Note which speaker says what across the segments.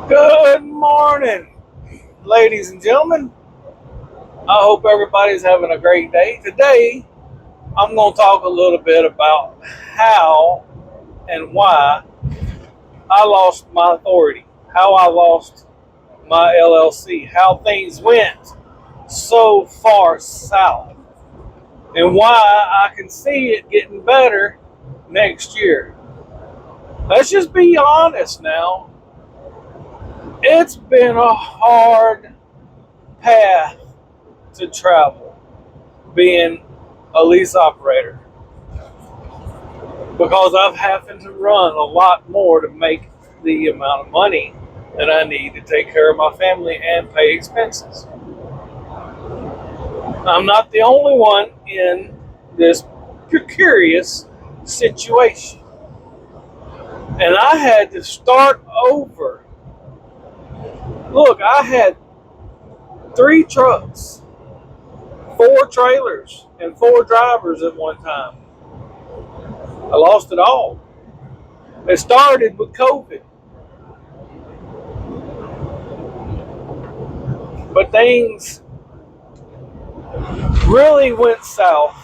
Speaker 1: Good morning, ladies and gentlemen. I hope everybody's having a great day. Today, I'm going to talk a little bit about how and why I lost my authority, how I lost my LLC, how things went so far south, and why I can see it getting better next year. Let's just be honest now. It's been a hard path to travel being a lease operator because I've having to run a lot more to make the amount of money that I need to take care of my family and pay expenses. I'm not the only one in this precarious situation. And I had to start over. Look, I had 3 trucks, 4 trailers, and 4 drivers at one time. I lost it all. It started with COVID. But things really went south,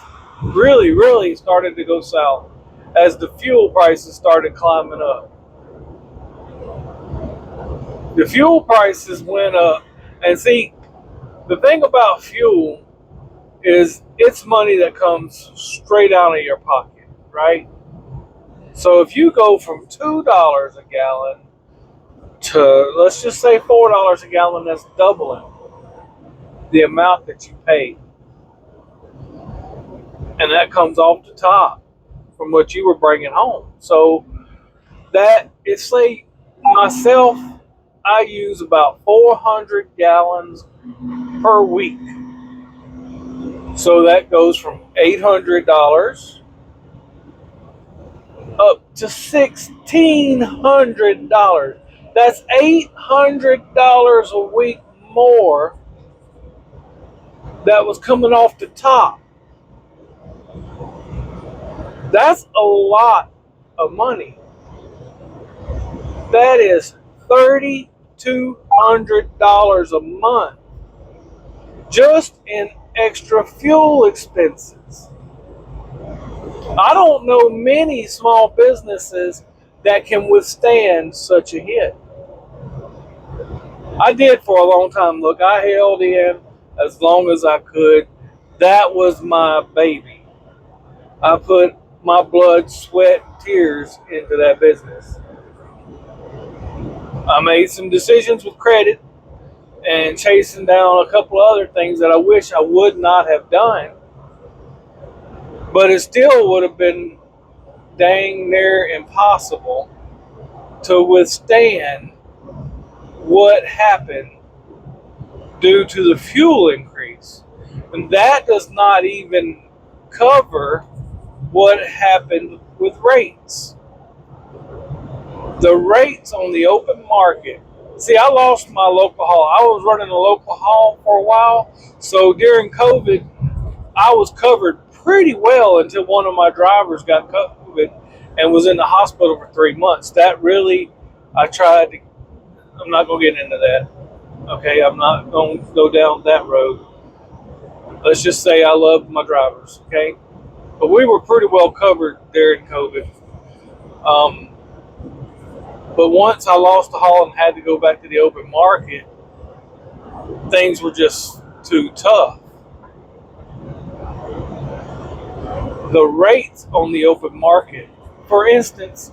Speaker 1: really started to go south as the fuel prices started climbing up. The fuel prices went up, and see, the thing about fuel is it's money that comes straight out of your pocket, right? So if you go from $2 a gallon to, let's just say, $4 a gallon, that's doubling the amount that you pay. And that comes off the top from what you were bringing home. So that it's like myself, I use about 400 gallons per week. So that goes from $800 up to $1,600. That's $800 a week more that was coming off the top. That's a lot of money. That is $3,200 a month just in extra fuel expenses. I don't know many small businesses that can withstand such a hit. I did for a long time. Look, I held in as long as I could. That was my baby. I put my blood, sweat, tears into that business. I made some decisions with credit and chasing down a couple of other things that I wish I would not have done. But it still would have been dang near impossible to withstand what happened due to the fuel increase. And that does not even cover what happened with rates. The rates on the open market. See, I lost my local haul. I was running a local haul for a while. So during COVID, I was covered pretty well until one of my drivers got COVID and was in the hospital for 3 months. That really, I tried to, I'm not going to get into that. Okay, I'm not going to go down that road. Let's just say I loved my drivers, okay? But we were pretty well covered during COVID. But once I lost the haul and had to go back to the open market, things were just too tough. The rates on the open market, for instance,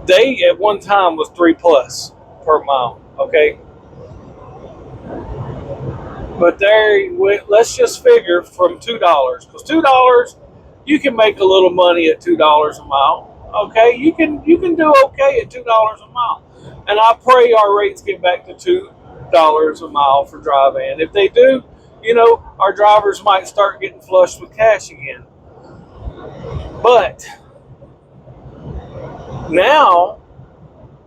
Speaker 1: they at one time was 3+ per mile, okay? But there, let's just figure from $2, because $2 you can make a little money at $2 a mile. Okay, you can do okay at $2 a mile, and I pray our rates get back to $2 a mile for dry van. If they do, our drivers might start getting flushed with cash again. But now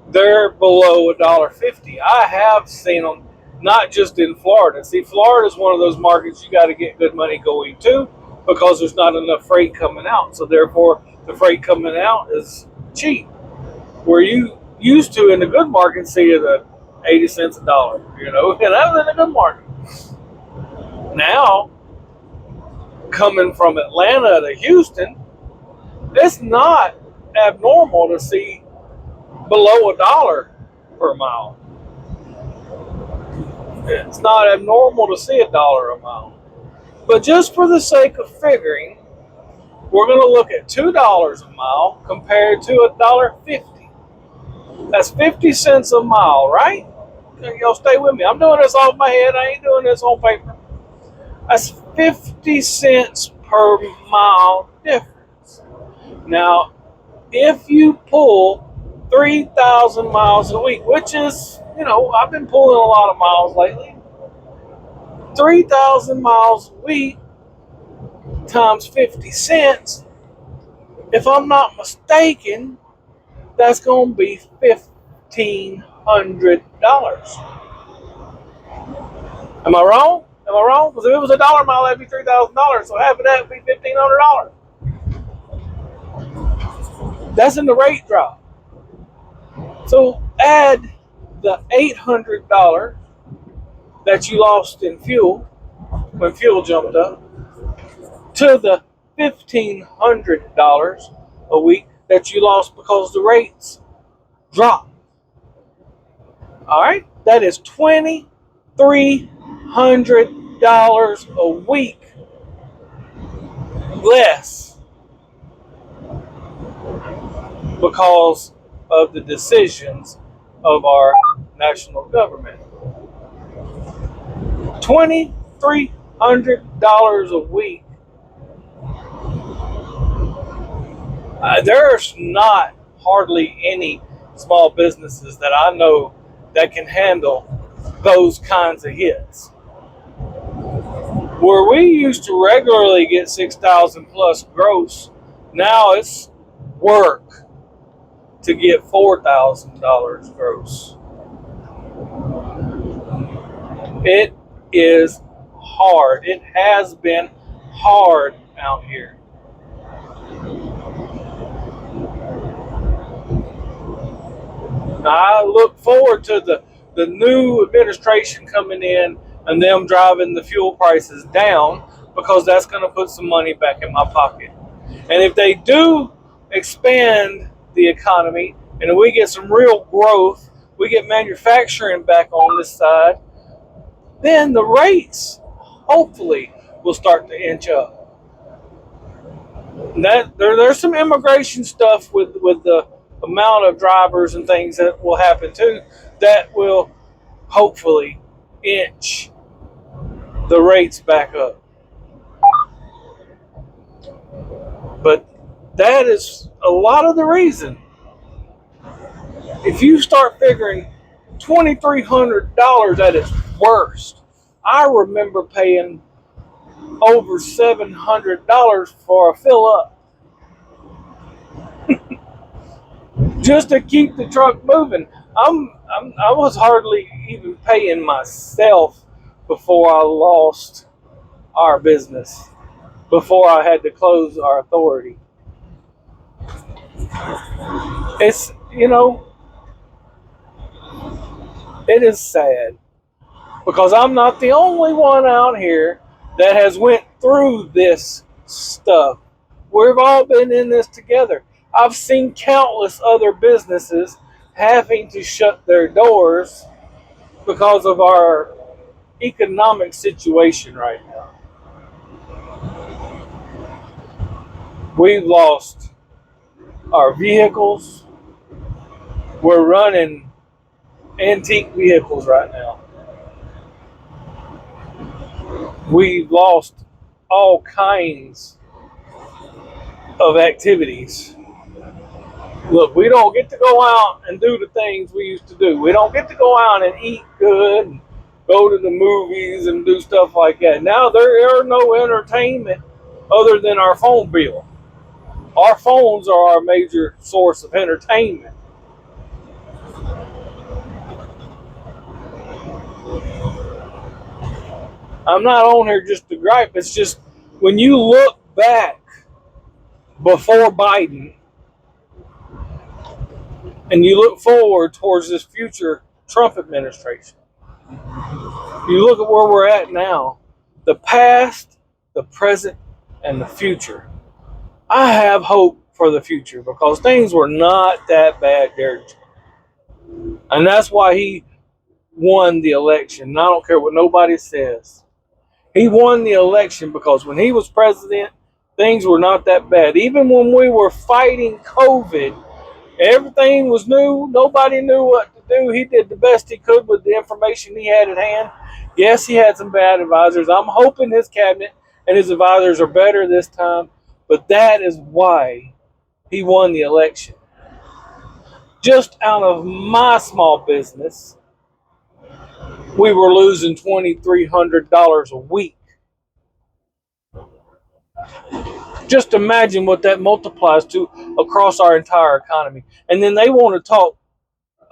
Speaker 1: they're below $1.50. I have seen them not just in Florida. See, Florida is one of those markets you got to get good money going to because there's not enough freight coming out. So therefore, the freight coming out is cheap. Where you used to in the good market see the 80 cents a dollar, and that was in a good market. Now, coming from Atlanta to Houston, it's not abnormal to see below a dollar per mile. It's not abnormal to see $1 a mile. But just for the sake of figuring, we're going to look at $2 a mile compared to $1.50. That's 50 cents a mile, right? Y'all stay with me. I'm doing this off my head. I ain't doing this on paper. That's 50 cents per mile difference. Now, if you pull 3,000 miles a week, which is, I've been pulling a lot of miles lately. 3,000 miles a week times 50 cents, if I'm not mistaken, that's going to be $1,500. Am I wrong? Am I wrong? Because if it was $1 a mile, that'd be $3,000. So half of that would be $1,500. That's in the rate drop. So add the $800 that you lost in fuel when fuel jumped up to the $1,500 a week that you lost because the rates dropped. All right, that is $2,300 a week less because of the decisions of our national government. $2,300 a week. There's not hardly any small businesses that I know that can handle those kinds of hits. Where we used to regularly get 6,000 plus gross, now it's work to get $4,000 gross. It is hard. It has been hard out here. Now, I look forward to the new administration coming in and them driving the fuel prices down, because that's going to put some money back in my pocket. And if they do expand the economy and if we get some real growth, we get manufacturing back on this side, then the rates hopefully will start to inch up. There's some immigration stuff with the amount of drivers and things that will happen too that will hopefully inch the rates back up. But that is a lot of the reason. If you start figuring $2,300 at its worst, I remember paying over $700 for a fill up just to keep the truck moving. I was hardly even paying myself before I lost our business, before I had to close our authority. It's, it is sad because I'm not the only one out here that has went through this stuff. We've all been in this together. I've seen countless other businesses having to shut their doors because of our economic situation right now. We've lost our vehicles. We're running antique vehicles right now. We've lost all kinds of activities. Look, we don't get to go out and do the things we used to do. We don't get to go out and eat good and go to the movies and do stuff like that. Now there are no entertainment other than our phone bill. Our phones are our major source of entertainment. I'm not on here just to gripe. It's just when you look back before Biden and you look forward towards this future Trump administration. You look at where we're at now, the past, the present, and the future. I have hope for the future because things were not that bad there. And that's why he won the election. And I don't care what nobody says. He won the election because when he was president, things were not that bad. Even when we were fighting COVID, everything was new. Nobody knew what to do. He did the best he could with the information he had at hand. Yes, he had some bad advisors. I'm hoping his cabinet and his advisors are better this time. But that is why he won the election. Just out of my small business, we were losing $2,300 a week. Just imagine what that multiplies to across our entire economy. And then they want to talk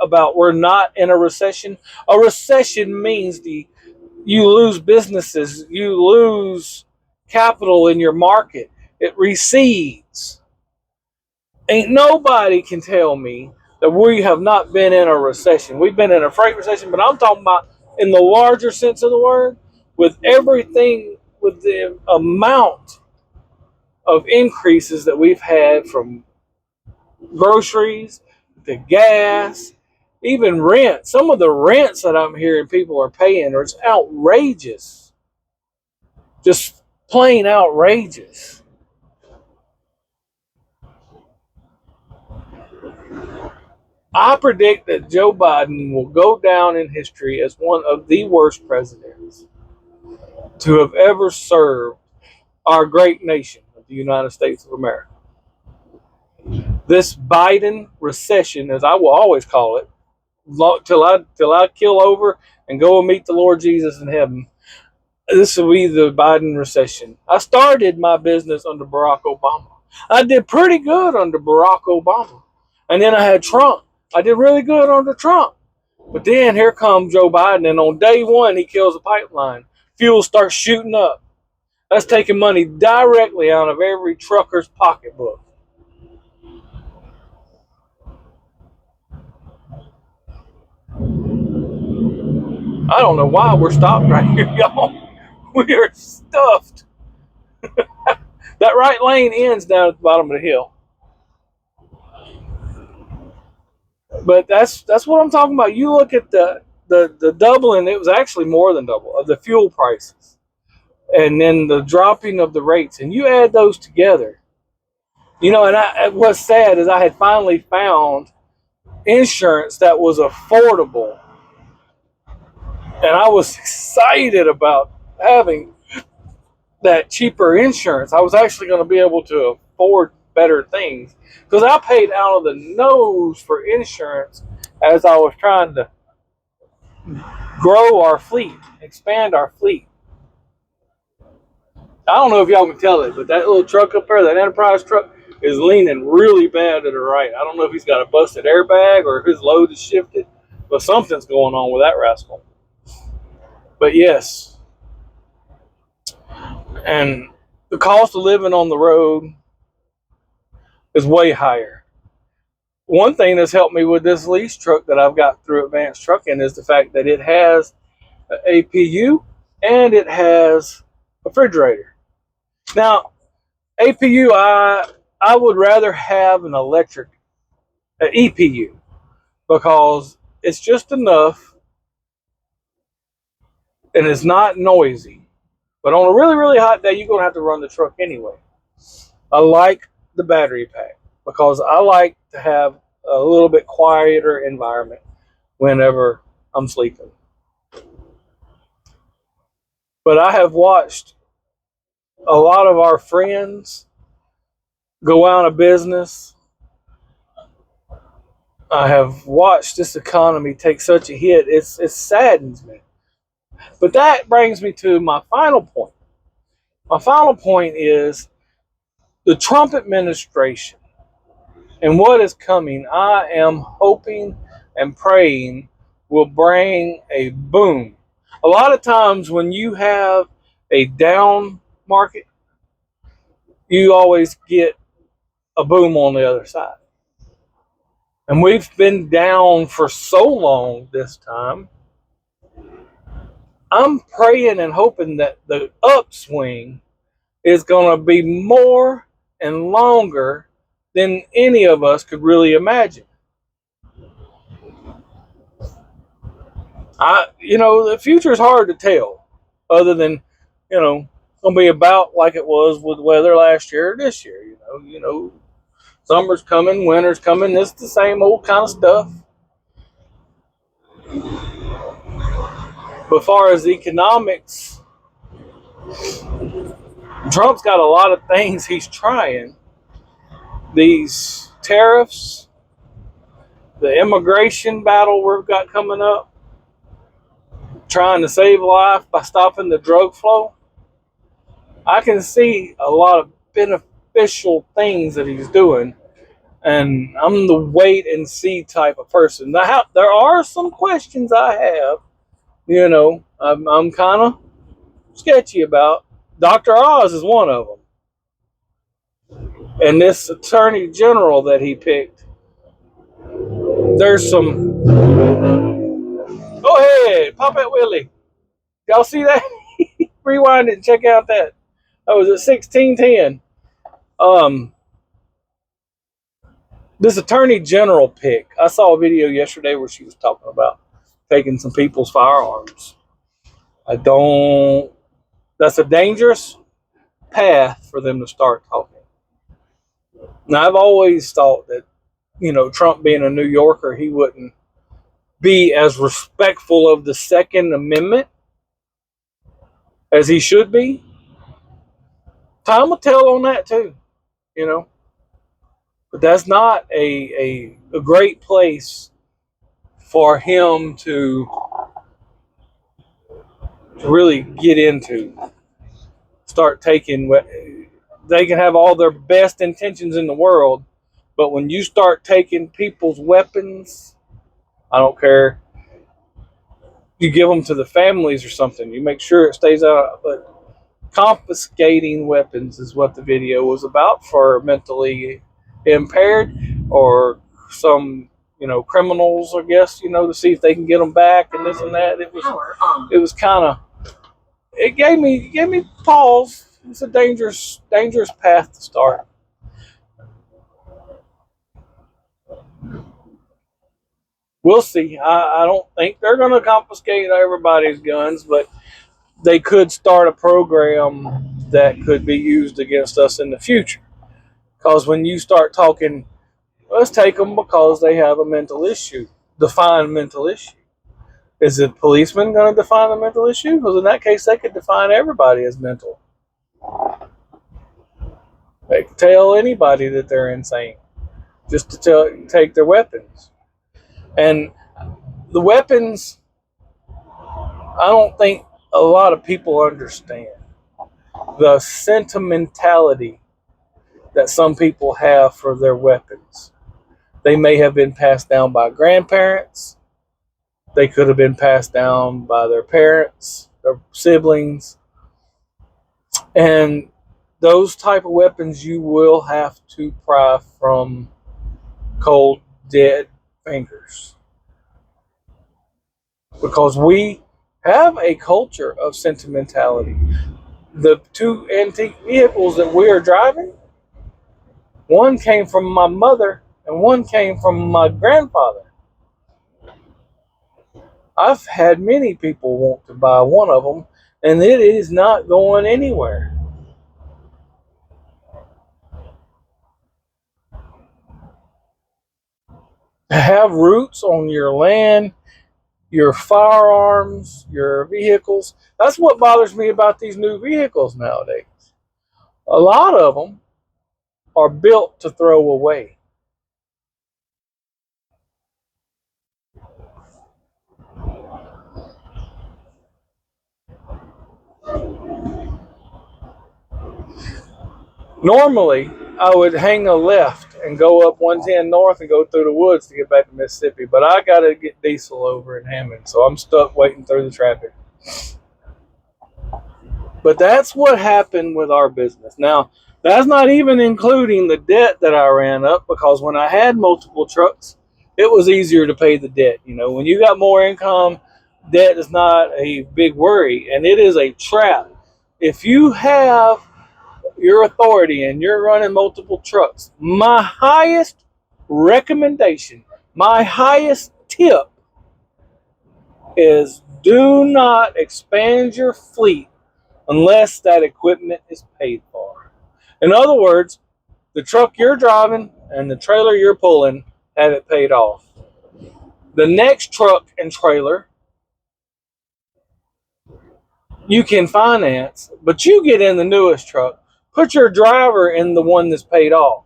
Speaker 1: about we're not in a recession. A recession means you lose businesses, you lose capital in your market. It recedes. Ain't nobody can tell me that we have not been in a recession. We've been in a freight recession, but I'm talking about in the larger sense of the word, with everything, with the amount of increases that we've had from groceries to gas, even rent. Some of the rents that I'm hearing people are paying are outrageous. Just plain outrageous. I predict that Joe Biden will go down in history as one of the worst presidents to have ever served our great nation of the United States of America. This Biden recession, as I will always call it, till I kill over and go and meet the Lord Jesus in heaven, this will be the Biden recession. I started my business under Barack Obama. I did pretty good under Barack Obama. And then I had Trump. I did really good under Trump. But then here comes Joe Biden, and on day one, he kills the pipeline. Fuel starts shooting up. That's taking money directly out of every trucker's pocketbook. I don't know why we're stopped right here, y'all. We are stuffed. That right lane ends down at the bottom of the hill. But that's what I'm talking about. You look at the doubling, it was actually more than double of the fuel prices. And then the dropping of the rates. And you add those together. And what's sad is I had finally found insurance that was affordable. And I was excited about having that cheaper insurance. I was actually going to be able to afford better things because I paid out of the nose for insurance as I was trying to grow our fleet, expand our fleet. I don't know if y'all can tell it, but that little truck up there, that Enterprise truck, is leaning really bad to the right. I don't know if he's got a busted airbag or if his load is shifted, but something's going on with that rascal. But yes, and the cost of living on the road is way higher. One thing that's helped me with this lease truck that I've got through Advanced Trucking is the fact that it has an APU and it has a refrigerator. Now, APU, I would rather have an EPU, because it's just enough and it's not noisy. But on a really, really hot day, you're going to have to run the truck anyway. I like the battery pack because I like to have a little bit quieter environment whenever I'm sleeping. But I have watched a lot of our friends go out of business. I have watched this economy take such a hit. It saddens me. But that brings me to my final point. My final point is the Trump administration and what is coming. I am hoping and praying will bring a boom. A lot of times when you have a down market, you always get a boom on the other side. And we've been down for so long this time. I'm praying and hoping that the upswing is going to be more and longer than any of us could really imagine. The future is hard to tell, other than, going to be about like it was with weather last year or this year. Summer's coming, winter's coming. It's the same old kind of stuff. But as far as economics, Trump's got a lot of things he's trying. These tariffs, the immigration battle we've got coming up, trying to save life by stopping the drug flow. I can see a lot of beneficial things that he's doing, and I'm the wait and see type of person. Now, there are some questions I have, I'm kind of sketchy about. Dr. Oz is one of them. And this attorney general that he picked, there's some. Go ahead, pop at Willie. Y'all see that? Rewind it and check out that. That was at 1610. This attorney general pick. I saw a video yesterday where she was talking about taking some people's firearms. That's a dangerous path for them to start talking. Now, I've always thought that, Trump being a New Yorker, he wouldn't be as respectful of the Second Amendment as he should be. Time will tell on that too, But that's not a great place for him to really get into. Start taking. They can have all their best intentions in the world, but when you start taking people's weapons, I don't care. You give them to the families or something. You make sure it stays out. But confiscating weapons is what the video was about for mentally impaired or some, criminals, I guess, to see if they can get them back and this and that. It was kind of. It gave me pause. It's a dangerous path to start. We'll see. I don't think they're going to confiscate everybody's guns, but they could start a program that could be used against us in the future. Because when you start talking, let's take them because they have a mental issue. Define mental issue. Is the policeman going to define the mental issue? Because in that case, they could define everybody as mental. They could tell anybody that they're insane just to take their weapons. And the weapons, I don't think a lot of people understand the sentimentality that some people have for their weapons. They may have been passed down by grandparents. They could have been passed down by their parents, their siblings. And those type of weapons you will have to pry from cold, dead fingers. Because we have a culture of sentimentality. The two antique vehicles that we are driving, one came from my mother and one came from my grandfather. I've had many people want to buy one of them, and it is not going anywhere. Have roots on your land, your firearms, your vehicles. That's what bothers me about these new vehicles nowadays. A lot of them are built to throw away. Normally, I would hang a left and go up 110 North and go through the woods to get back to Mississippi, but I got to get diesel over in Hammond, so I'm stuck waiting through the traffic. But that's what happened with our business. Now, that's not even including the debt that I ran up, because when I had multiple trucks, it was easier to pay the debt. When you got more income, debt is not a big worry, and it is a trap. If you have your authority and you're running multiple trucks, my highest recommendation, my highest tip is do not expand your fleet unless that equipment is paid for. In other words, the truck you're driving and the trailer you're pulling have it paid off. The next truck and trailer you can finance, but you get in the newest truck. Put your driver in the one that's paid off.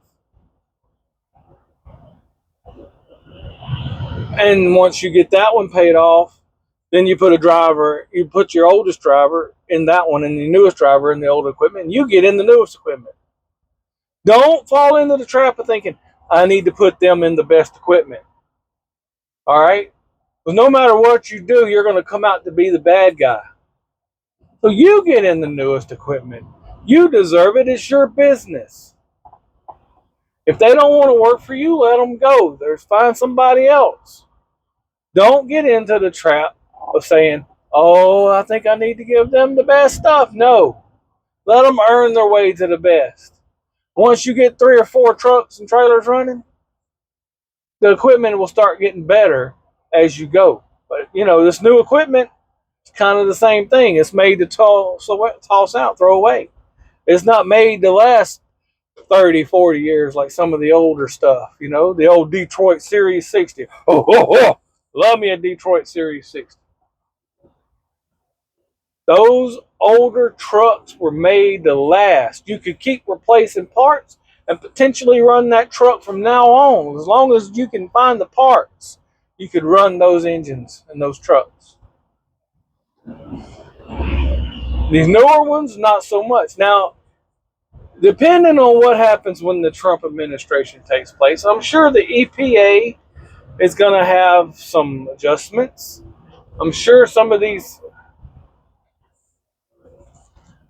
Speaker 1: And once you get that one paid off, then you put your oldest driver in that one and the newest driver in the old equipment, and you get in the newest equipment. Don't fall into the trap of thinking, I need to put them in the best equipment. All right? Because no matter what you do, you're going to come out to be the bad guy. So you get in the newest equipment. You deserve it. It's your business. If they don't want to work for you, let them go. Find somebody else. Don't get into the trap of saying, oh, I think I need to give them the best stuff. No. Let them earn their way to the best. Once you get 3 or 4 trucks and trailers running, the equipment will start getting better as you go. But, this new equipment is kind of the same thing. It's made to toss out, throw away. It's not made to last 30, 40 years like some of the older stuff, the old Detroit Series 60. Oh, love me a Detroit Series 60. Those older trucks were made to last. You could keep replacing parts and potentially run that truck from now on. As long as you can find the parts, you could run those engines and those trucks. These newer ones, not so much. Now, depending on what happens when the Trump administration takes place, I'm sure the EPA is going to have some adjustments. I'm sure some of these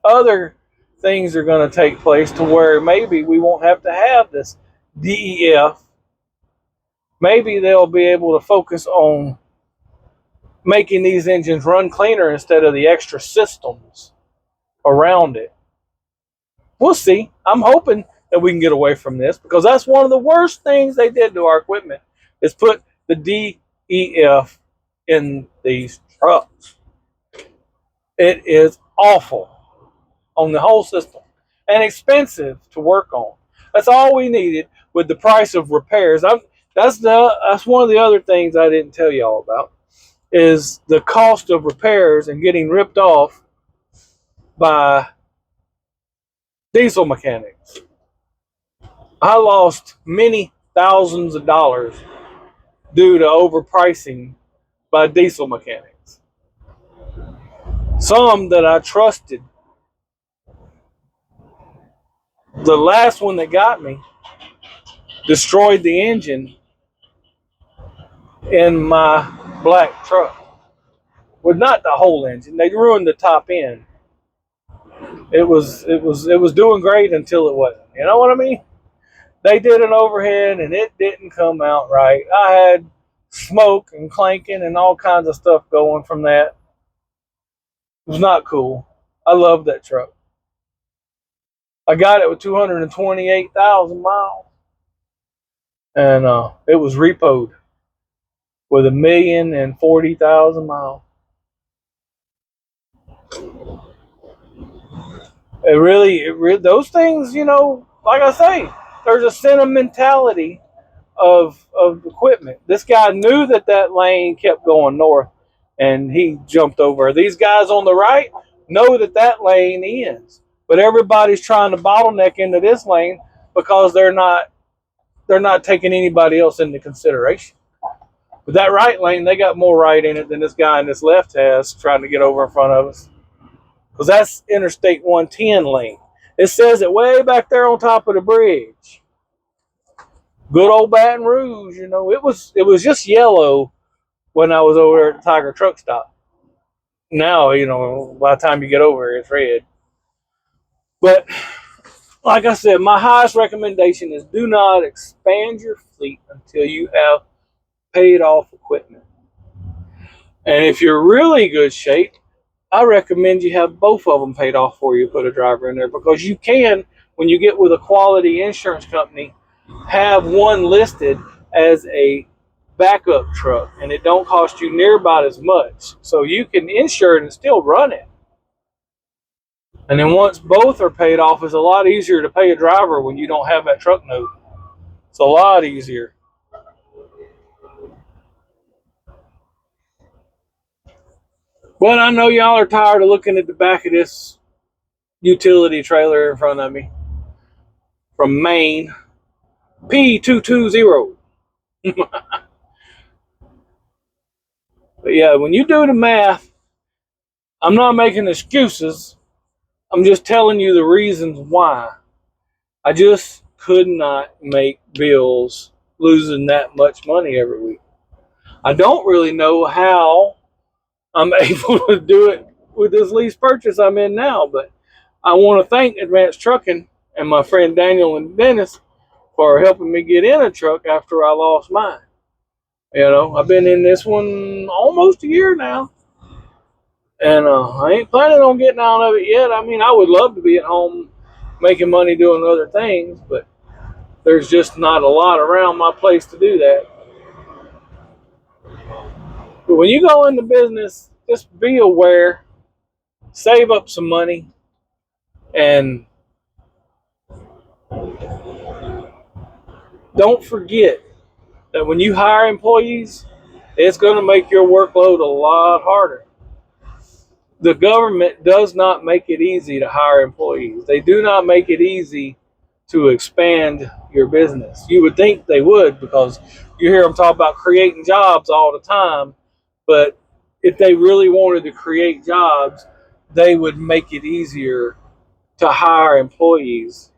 Speaker 1: other things are going to take place to where maybe we won't have to have this DEF. Maybe they'll be able to focus on making these engines run cleaner instead of the extra systems around it. We'll see. I'm hoping that we can get away from this, because that's one of the worst things they did to our equipment, is put the DEF in these trucks. It is awful on the whole system and expensive to work on. That's all we needed with the price of repairs. That's one of the other things I didn't tell y'all about, is the cost of repairs and getting ripped off by diesel mechanics. I lost many thousands of dollars due to overpricing by diesel mechanics. Some that I trusted. The last one that got me destroyed the engine in my black truck. Well, not the whole engine. They ruined the top end. It was doing great until it wasn't. You know what I mean? They did an overhead and it didn't come out right. I had smoke and clanking and all kinds of stuff going from that. It was not cool. I love that truck. I got it with 228,000 miles, and it was repoed with 1,040,000 miles. It really, those things, like I say, there's a sentimentality of equipment. This guy knew that lane kept going north, and he jumped over. These guys on the right know that lane ends, but everybody's trying to bottleneck into this lane because they're not taking anybody else into consideration. But that right lane, they got more right in it than this guy in this left has trying to get over in front of us. Because that's Interstate 110 lane. It says it way back there on top of the bridge. Good old Baton Rouge, it was just yellow when I was over there at the Tiger Truck Stop. Now, by the time you get over here, it's red. But like I said, my highest recommendation is do not expand your fleet until you have paid off equipment. And if you're really good shape, I recommend you have both of them paid off for you, put a driver in there, because you can, when you get with a quality insurance company, have one listed as a backup truck, and it don't cost you near about as much. So you can insure it and still run it. And then once both are paid off, it's a lot easier to pay a driver when you don't have that truck note. It's a lot easier. But I know y'all are tired of looking at the back of this utility trailer in front of me from Maine, P220. But yeah, when you do the math, I'm not making excuses. I'm just telling you the reasons why. I just could not make bills losing that much money every week. I don't really know how I'm able to do it with this lease purchase I'm in now, but I want to thank Advanced Trucking and my friend Daniel and Dennis for helping me get in a truck after I lost mine. You know, I've been in this one almost a year now, and I ain't planning on getting out of it yet. I mean, I would love to be at home making money doing other things, but there's just not a lot around my place to do that. But when you go into business, just be aware, save up some money, and don't forget that when you hire employees, it's going to make your workload a lot harder. The government does not make it easy to hire employees. They do not make it easy to expand your business. You would think they would, because you hear them talk about creating jobs all the time. But if they really wanted to create jobs, they would make it easier to hire employees.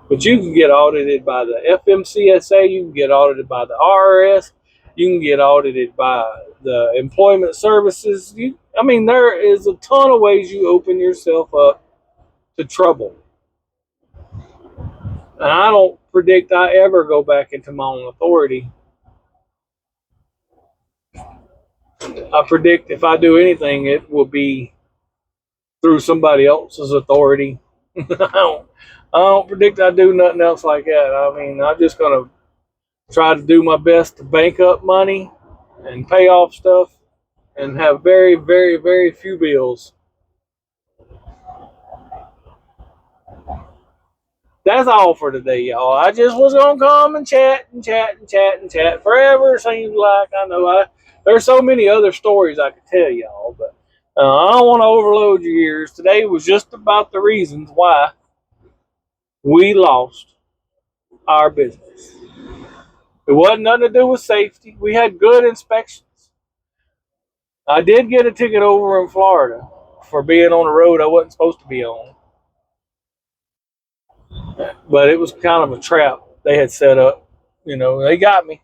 Speaker 1: But you can get audited by the FMCSA, you can get audited by the IRS, you can get audited by the employment services. I mean, there is a ton of ways you open yourself up to trouble. And I don't predict I ever go back into my own authority. I predict if I do anything, it will be through somebody else's authority. I don't predict I do nothing else like that. I mean, I'm just gonna try to do my best to bank up money and pay off stuff and have very, very, very few bills. That's all for today, y'all. I just was gonna come and chat and chat and chat and chat forever. Seems like there's so many other stories I could tell y'all, but I don't want to overload your ears. Today was just about the reasons why we lost our business. It wasn't nothing to do with safety. We had good inspections. I did get a ticket over in Florida for being on a road I wasn't supposed to be on, but it was kind of a trap they had set up. You know, they got me.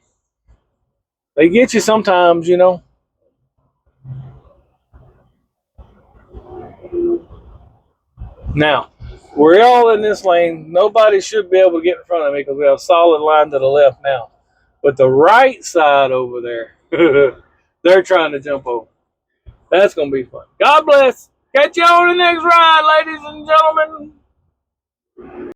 Speaker 1: They get you sometimes, you know. Now, we're all in this lane. Nobody should be able to get in front of me because we have a solid line to the left now. But the right side over there, they're trying to jump over. That's going to be fun. God bless. Catch you on the next ride, ladies and gentlemen.